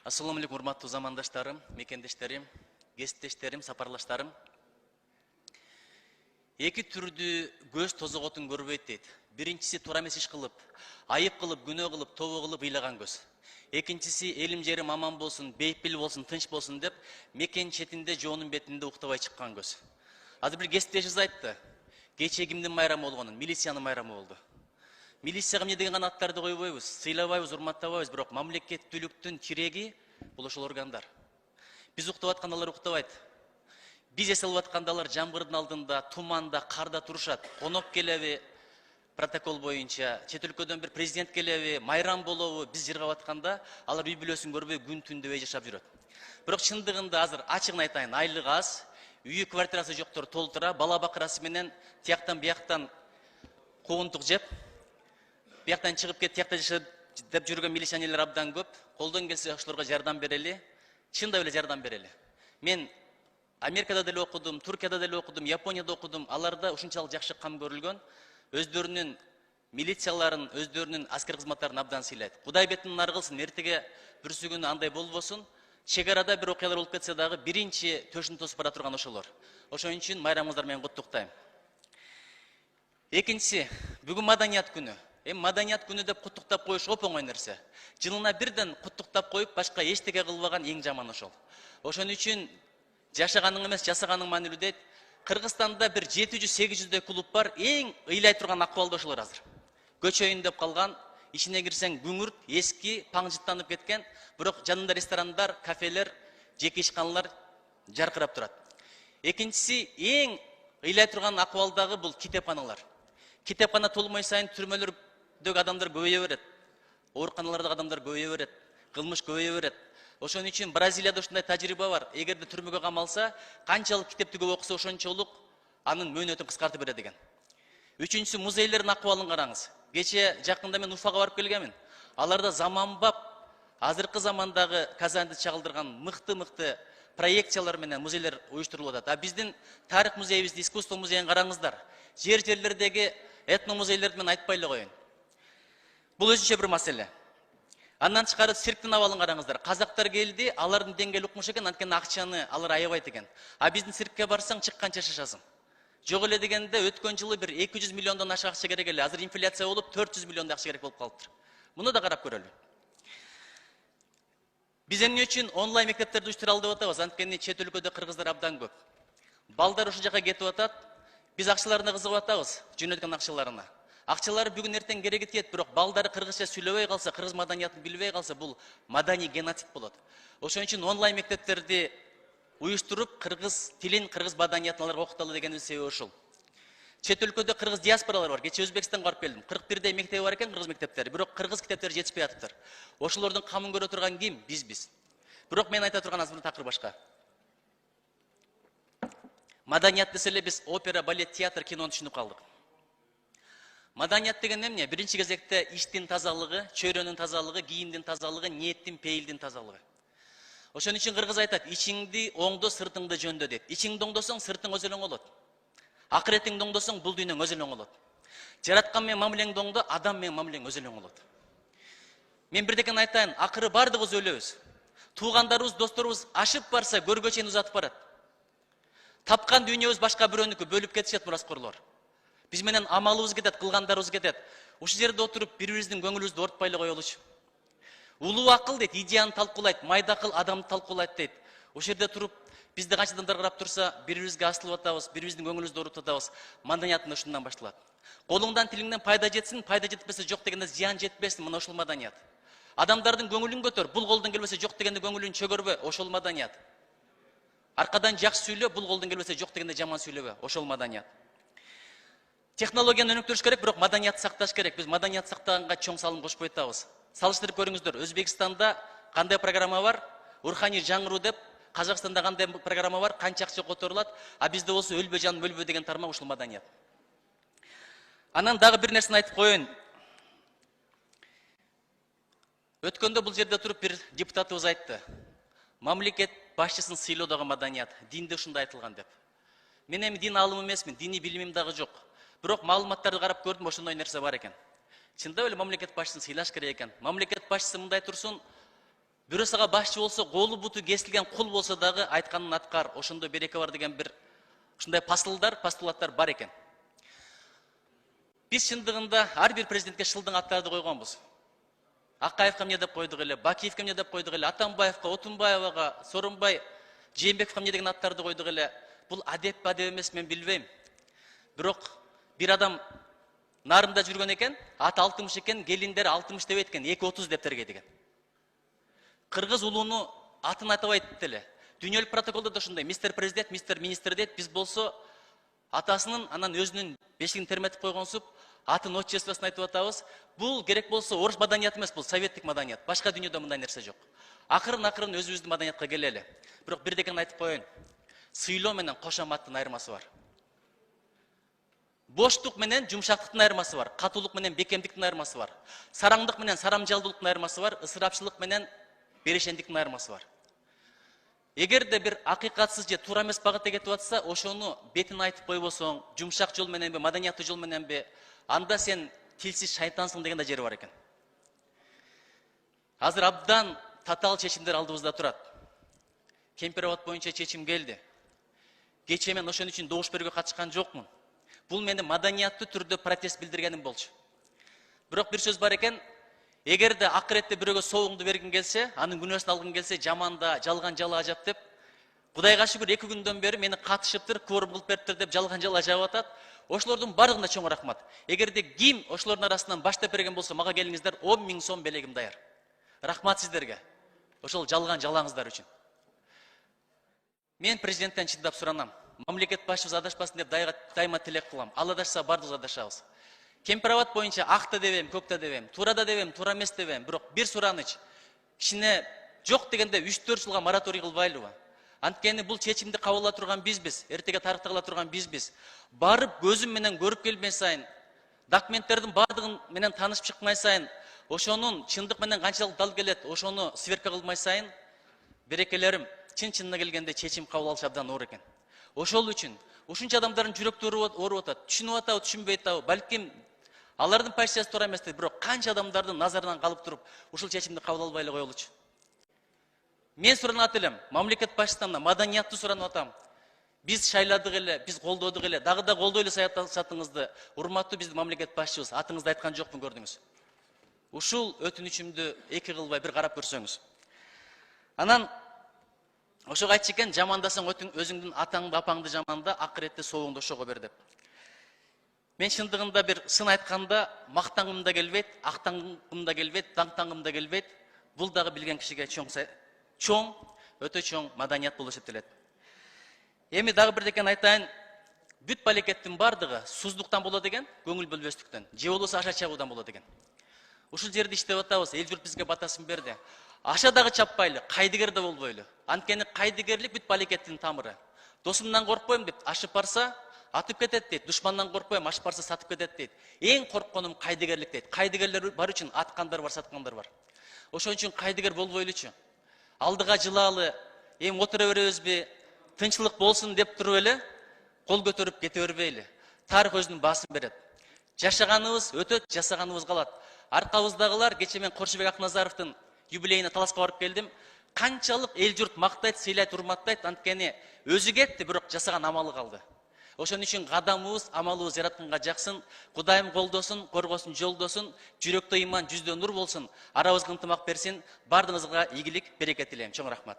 Assalamu alaikum урматтуу замандаштарым, мекендештерим, кесиптештерим, сапарлаштарым. Эки түрдүү көз тозоготун көрбөйт дейт. Биринчиси туура эмес иш кылып, айып кылып, күнөө кылып, тобо кылып ыйлаган көз. Экинчиси элим жерим аман болсун, бейпил болсун, тынч болсун деп мекен четинде, жоонун бетинде уктабай чыккан көз. Азыр бир кесиптешибиз айтты. Кечээ кимдин майрамы болгонун, милициянын майрамы болду. Милицияга эмне деген гана аттарды койбойбуз, сыйлабайбыз, урматтабайбыз, бирок мамлекеттүүлүктүн тиреги бул ошол органдар. Биз уктап атканда алар уктабайт. Биз эс алып атканда алар жамгырдын алдында, туманда, карда турушат. Коноп келеби протокол боюнча, чет өлкөдөн бир президент келеби, майрам болобу, биз жыргап атканда алар үй бүлөсүн көрбөй күн түн дебей жашап жүрөт. Бирок чындыгында азыр ачыгын айтайын, айлык аз, үйү квартирасы жоктор толтура, бала бакырасы менен тияктан бияктан куунтук жеп, бияктан чыгып кет, тиякта жашап деп жүргөн милиционерлер абдан көп. Колдон келсе ошолорго жардам берели, чындап эле жардам берели. Мен Америкада деле окудум, Туркияда деле окудум, Японияда окудум. Аларда ушунчалык жакшы кам көрүлгөн. Өздөрүнүн милицияларын, өздөрүнүн аскер кызматтарын абдан сыйлайт. Кудай бетин нар кылсын, эртеге бүрсү күнү андай болбосун. Чек арада бир окуялар болуп кетсе дагы биринчи төшүн тосуп бара турган ошолор. Ошон үчүн майрамыңыздар менен куттуктайм. Экинчиси, бүгүн маданият күнү. Маданият күнү деп куттуктап коюш оп-оңой нерсе. Жылына бирден куттуктап коюп, башка эчтеке кылбаган эң жаман ошол. Ошон үчүн жашаганың эмес, жасаганың маанилүү дейт. Кыргызстанда бир 700-800 клуб бар, эң ыйлай турган акыбалда ошолор азыр. Көчөйүн деп калган, ишине кирсең күңүрт, эски, паңжыттанып кеткен, бирок жанында ресторандар, кафелер, жеке ишканалар жаркырап турат. Экинчиси, эң ыйлай турган акыбалдагы бул китепканалар. Китепкана толмой сайын түрмөлөрдөгү адамдар көбөйө берет. Ооруканалардагы адамдар көбөйө берет. Кылмыш көбөйө берет. Ошон үчүн Бразилияда ушундай тажрыйба бар. Эгерде түрмөгө камалса, канчалык китепти көп окуса ошончолук анын мөөнөтүн кыскартып берет деген. Үчүнчүсү, музейлердин акыбалын караңыз. Кечээ жакында мен Уфага барып келгенмин. Аларда заманбап, азыркы замандагы Казанды чагылдырган мыкты проекциялар менен музейлер уюштурулуп атат. А биздин тарих музейибизди, искусство музейин караңыздар. Жерлердеги этномузейлерди мен айтпай эле коеюн. Бул өзүнчө бир маселе. Андан тышкары цирктин абалын караңыздар. Казактар келди, алардын деңгээли укмуш экен, анткени акчаны алар аябайт экен. А биздин циркке барсаң чыкканча шашасың. Жок эле дегенде өткөн жылы бир 200 миллиондон ашык акча керек эле. Азыр инфляция болуп 400 миллиондой акча керек болуп калыптыр. Муну да карап көрөлү. Биз эмне үчүн онлайн мектептерди уюштура деп атабыз? Анткени чет өлкөдө кыргыздар абдан көп. Балдар ошол жака кетип атат. Биз акчаларына кызыгып атабыз, жөнөткөн акчаларына. Акчалары бүгүн эртең кереги тиет, бирок балдары кыргызча сүйлөбөй калса, кыргыз маданиятын билбей калса, бул маданий геноцид болот. Ошон үчүн онлайн мектептерди уюштуруп, кыргыз тилин, кыргыз маданиятын аларга окуталы дегенин себеби ушул. Чет өлкөдө кыргыз диаспоралар бар. Кечээ Өзбекстанга барып келдим. 41 мектеби бар экен, кыргыз мектептери. Бирок кыргыз китептери жетишпей атыптыр. Ошолордун камын көрө турган ким? Биз. Бирок мен айта турган азыр такыр башка. Маданият десе эле биз опера, балет, театр, кинону түшүнүп калдык. Маданият деген эмне? Биринчи кезекте иштин тазалыгы, чөйрөнүн тазалыгы, кийимдин тазалыгы, ниеттин, пейилдин тазалыгы. Ошон үчүн кыргыз айтат, ичиңди оңдо, сыртыңды жөндө дейт. Ичиңди оңдосоң, сыртың өз эле оңолот. Акыретиңди оңдосоң, бул дүйнөң өз эле оңолот. Жараткан менен мамилеңди оңдо, адам менен мамилең өз эле оңолот. Мен бирдекени айтайын, акыры бардыгыбыз өлөбүз. Туугандарыбыз, досторубуз ашып барса, көргө чейин узатып барат. Тапкан дүйнөбүз башка бирөөнүкү, бөлүп кетишет мураскорлор. Биз менен амалыбыз кетет, кылгандарыбыз кетет. Ушул жерде отуруп бири-бирибиздин көңүлүбүздү ортпой эле коелучу. Улуу акыл дейт, идеяны талкуулайт, майда акыл адамды талкуулайт дейт. Ошол жерде туруп, бизди канча адамдар карап турса, бири-бирибизге асылып атабыз, бири-бирибиздин көңүлүбүздү орутуп атабыз. Маданиятын ушундан башталат. Колуңдан, тилиңден пайда жетсин, пайда жетпесе жок дегенде зыян жетпесин, мына ушул маданият. Адамдардын көңүлүн көтөр, бул колдон келбесе жок дегенде көңүлүн чөгөрбө, ошол маданият. Аркадан жакшы сүйлө, бул колдон келбесе жок дегенде жаман сүйлөбө, ошол маданият. Технологияны өнүктүрүш керек, бирок маданиятты сакташ керек. Биз маданиятты сактаганга чоң салым кошпой атабыз. Салыштырып көрүңүздөр, Өзбекстанда кандай программа бар? Руханий жаңыруу деп, Казакстанда кандай программа бар? Канча акча которулат? А бизде болсо өлбө жаным өлбө деген тармак ушул маданият. Анан дагы бир нерсени айтып коеюн. Өткөндө бул жерде туруп бир депутатыбыз айтты. Мамлекет башчысын сыйлоодогу маданият, динде ушундай айтылган деп. Мен эми дин алымы эмесмин, диний билимим дагы жок. Бирок маалыматтарды карап көрдүм, ошондой нерсе бар экен. Чындап эле мамлекет башчысын сыйлаш керек экен. Мамлекет башчысы мындай турсун, бюросага башчы болсо, колу буту кесилген кул болсо дагы айтканын аткар, ошондо береке бар деген бир ушундай постулаттар бар экен. Биз чындыгында ар бир президентке шылдың аттарды койгонбуз. Акаевке эмне деп койдук эле, Бакиевке эмне деп койдук эле, Атамбаевка, Отунбаевага, Сооронбай Жээнбековго эмне деген аттарды койдук эле. Бул адеп эмес, мен билбейм. Бирок бир адам нарында жүргөн экен, аты 60 экен, келиндер 60 дебейт экен, 230 деп тергейт экен. Кыргыз улууну атын атабайт эле. Дүйнөлүк протоколдо да ушундай, мистер президент, мистер министр дейт. Биз болсо атасынын, анан өзүнүн бешигин терметип койгонсуп, атын отчествосын айтып атабыз. Бул керек болсо орус маданияты эмес, бул советтик маданият. Башка дүйнөдө мындай нерсе жок. Акырын өзүбүздүн маданиятка келели. Бирок бир деген айтып коеюн. Сыйлоо менен кошоматтын айырмасы бар. Боштук менен жумшактыктын айырмасы бар. Катуулук менен бекемдиктин айырмасы бар. Сараңдык менен сарамжалдуулуктун айырмасы бар. Ысырапчылык менен берешендиктин айырмасы бар. Эгерде бир акыйкатсыз же туура эмес багытта кетип атса, ошону бетин айтып койбосоң, жумшак жол мененби, маданияттуу жол мененби, анда сен тилсиз шайтансың деген да жери бар экен. Азыр абдан татаал чечимдер алдыбызда турат. Кемпир-Абад боюнча чечим келди. Кечээ мен ошон үчүн добуш берүүгө катышкан жокмун. Бул менин маданияттуу түрдө протест билдиргеним болчу. Бирок бир сөз бар экен, эгерде акыретте бирөөгө соогуңду бергиң келсе, анын күнөөсүн алгың келсе, жаманда, жалган жала ажап деп, Кудайга шүгүр 2 күндөн бери мени катышыптыр, кворум кылып бериптир деп жалган жала жаап атат. Ошолордун баарыгына чоң рахмат. Эгерде ким ошолордун арасынан баштап берген болсо, мага келиңиздер, 10 000 сом белегим даяр. Рахмат сиздерге. Ошол жалган жалаңыздар үчүн. Мен президенттен чындап суранам. Мамлекет башчыбыз адашпасын деп дайыма тилек кылам. Ал адашса бардыгыбыз адашабыз. Кемпир-Абад боюнча акта дебем, көкта дебем, туурада дебем, туура эмес дебем. Бирок бир сураныч. Кичине жок дегенде 3-4 жылга мораторий кылбайлыбы? Анткени бул чечимди кабыл ала турган бизбиз, эртеге тарыхта кала турган бизбиз. Барып көзүм менен көрүп келмей сайын, документтердин бардыгын менен таанышып чыкмай сайын, ошонун чындык менен канчалык дал келет, ошону сверка кылмай сайын, берекелерим, чын-чынына келгенде чечим кабыл алыш абдан оор экен. Ошол үчүн ушунча адамдардын жүрөктөрү ооруп атат. Түшүнүп атабы, түшүнбөй атабы, балким алардын позициясы туура эмес, бирок канча адамдардын назарынан калып туруп, ушул чечимди кабыл албай эле коелучу. Мен суранат элем, мамлекет башчысынан маданияттуу суранып атам. Биз шайладык эле, биз колдодук эле, дагы да колдой эле саятыңызды. Урматтуу биздин мамлекет башчыбыз, атыңызды айткан жокмун, көрдүңүз. Ушул өтүнүчүмдү 2 кылбай бир карап көрсөңүз. Анан ошого айтчу экен, жамандасаң өзүңдүн атаңды, апаңды жаманда, акыретте соогуңду ошого бер деп. Мен чындыгында бир сын айтканда мактангым да келбейт, актангым да келбейт, даңтангым да келбейт. Бул дагы билген кишиге чоң, өтө чоң маданият болуп эсептелет. Эми дагы бирдекен айтайын, бүт балекеттин бардыгы суздуктан болот экен, көңүл бөлбөстүктөн, же болбосо аша чабуудан болот экен. Ушул жерде иштеп атабыз, эл журт бизге батасын берди. Аша дагы чаппайлы, кайдыгер да болбойлу. Анткени кайдыгерлик бүт балекеттин тамыры. Досумдан коркпойм деп ашып барса, атып кетет дейт. Душмандан коркпойм, ашып барса сатып кетет дейт. Эң коркконум кайдыгерлик дейт. Кайдыгерлер бар үчүн аткандар бар, саткандар бар. Ошон үчүн кайдыгер болбойлучу. Алдыга жылалы, эми отура беребизби, тынччылык болсун деп туруп эле кол көтөрүп кете бербейли. Тарых өзүнүн баасын берет. Жашаганыбыз өтөт, жасаганыбыз калат. Аркабыздагылар, кечээ мен Коршубек Акназаровдун юбилейине Таласка барып келдим. Канчалык эл журт мактайт, сыйлайт, урматтайт, анткени өзү кетти, бирок жасаган амалы калды. Ошон үчүн кадамыбыз, амалыбыз Жаратканга жаксын, Кудайым колдосун, коргосун, жолдосун, жүрөктө иман, жүздө нур болсун, арабызга ынтымак берсин, бардыгыңызга ийгилик, береке тилейм. Чоң рахмат.